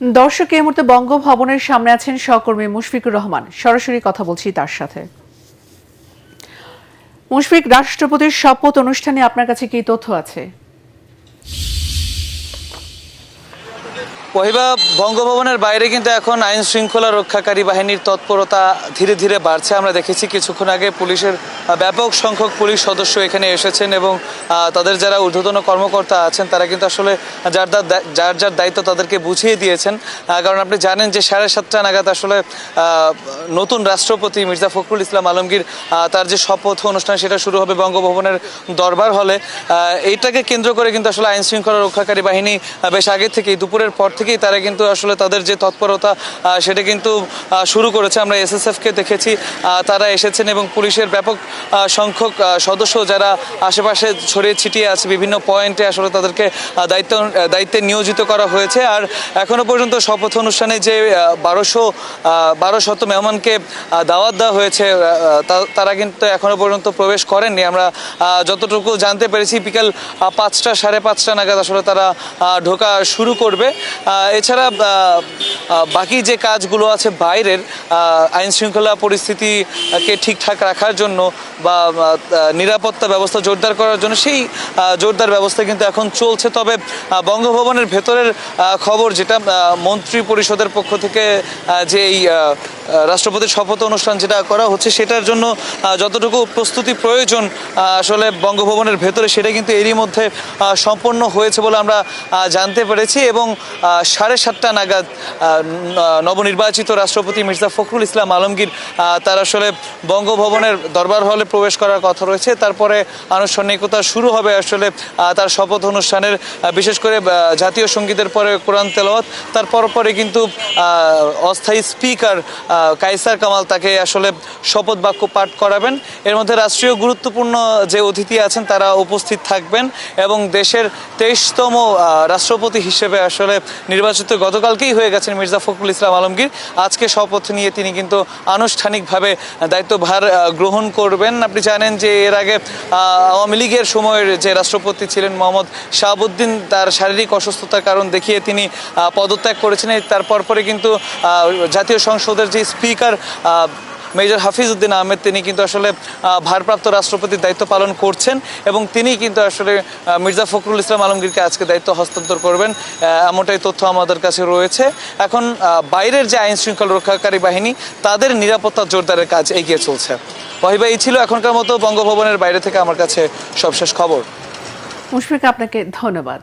দর্শক এই মুহূর্তে বঙ্গভবনের সামনে আছেন সহকর্মী মুশফিকুর রহমান। সরাসরি কথা বলছি তার সাথে। মুশফিক, রাষ্ট্রপতির শপথ অনুষ্ঠানে আপনার কাছে কি তথ্য আছে? ওহিবা, বঙ্গভবনের বাইরে কিন্তু এখন আইন শৃঙ্খলা রক্ষাকারী বাহিনীর তৎপরতা ধীরে ধীরে বাড়ছে। আমরা দেখেছি কিছুক্ষণ আগে পুলিশের ব্যাপক সংখ্যক পুলিশ সদস্য এখানে এসেছেন এবং তাদের যারা ঊর্ধ্বতন কর্মকর্তা আছেন তারা কিন্তু আসলে যার যার দায়িত্ব তাদেরকে বুঝিয়ে দিয়েছেন। কারণ আপনি জানেন যে 7:30 নাগাদ আসলে নতুন রাষ্ট্রপতি মির্জা ফখরুল ইসলাম আলমগীর তার যে শপথ অনুষ্ঠান সেটা শুরু হবে বঙ্গভবনের দরবার হলে। এইটাকে কেন্দ্র করে কিন্তু আসলে আইন শৃঙ্খলা রক্ষাকারী বাহিনী বেশ আগে থেকেই দুপুরের পর থেকেই তারা কিন্তু আসলে তাদের যে তৎপরতা সেটা কিন্তু শুরু করেছে। আমরা এসএসএফকে দেখেছি, তারা এসেছেন এবং পুলিশের ব্যাপক সংখ্যক সদস্য যারা আশেপাশে ছড়িয়ে ছিটিয়ে আছে বিভিন্ন পয়েন্টে আসলে তাদেরকে দায়িত্বে নিয়োজিত করা হয়েছে। আর এখনো পর্যন্ত শপথ অনুষ্ঠানে যে 1200 মেহমানকে দাওয়াত দেওয়া হয়েছে তারা কিন্তু এখনো পর্যন্ত প্রবেশ করেননি। আমরা যতটুকু জানতে পেরেছি বিকাল 5টা 5:30 নাগাদ আসলে তারা ঢোকা শুরু করবে। এছাড়া বাকি যে কাজগুলো আছে বাইরের আইন শৃঙ্খলা পরিস্থিতিকে ঠিকঠাক রাখার জন্য বা নিরাপত্তা ব্যবস্থা জোরদার করার জন্য সেই জোরদার ব্যবস্থা কিন্তু এখন চলছে। তবে বঙ্গভবনের ভেতরের খবর যেটা মন্ত্রী পরিষদের পক্ষ থেকে যে এই রাষ্ট্রপতির শপথ অনুষ্ঠান যেটা করা হচ্ছে সেটার জন্য যতটুকু প্রস্তুতি প্রয়োজন আসলে বঙ্গভবনের ভেতরে সেটা কিন্তু এরই মধ্যে সম্পন্ন হয়েছে বলে আমরা জানতে পেরেছি। এবং 7:30 নাগাদ নবনির্বাচিত রাষ্ট্রপতি মির্জা ফখরুল ইসলাম আলমগীর তার আসলে বঙ্গভবনের দরবার হলে প্রবেশ করার কথা রয়েছে। তারপরে আনুষ্ঠানিকতা শুরু হবে আসলে তার শপথ অনুষ্ঠানের, বিশেষ করে জাতীয় সঙ্গীতের পরে কোরআন তেলাওয়াত, তারপর পরে কিন্তু অস্থায়ী স্পিকার কায়সার কামাল তাকে আসলে শপথ বাক্য পাঠ করাবেন। এর মধ্যে রাষ্ট্রীয় গুরুত্বপূর্ণ যে অতিথি আছেন তারা উপস্থিত থাকবেন এবং দেশের 23তম রাষ্ট্রপতি হিসেবে আসলে নির্বাচিত গতকালকেই হয়ে গেছেন মির্জা ফখরুল ইসলাম আলমগীর। আজকে শপথ নিয়ে তিনি কিন্তু আনুষ্ঠানিকভাবে দায়িত্বভার গ্রহণ করবেন। আপনি জানেন যে এর আগে আওয়ামী লীগের সময়ের যে রাষ্ট্রপতি ছিলেন মোহাম্মদ শাহাবুদ্দিন তার শারীরিক অসুস্থতার কারণ দেখিয়ে তিনি পদত্যাগ করেছেন। তারপর পরে কিন্তু জাতীয় সংসদের যে স্পিকার মেজর হাফিজ উদ্দিন আহমেদ তিনি কিন্তু আসলে ভারপ্রাপ্ত রাষ্ট্রপতির দায়িত্ব পালন করছেন এবং তিনি কিন্তু আসলে মির্জা ফখরুল ইসলাম আলমগীরকে আজকে দায়িত্ব হস্তান্তর করবেন, এমনটাই তথ্য আমাদের কাছে রয়েছে। এখন বাইরের যে আইন শৃঙ্খলা রক্ষাকারী বাহিনী তাদের নিরাপত্তা জোরদারের কাজ এগিয়ে চলছে। ওয়াহিবা, এই ছিল এখনকার মতো বঙ্গভবনের বাইরে থেকে আমার কাছে সবশেষ খবর। মুশফিক, আপনাকে ধন্যবাদ।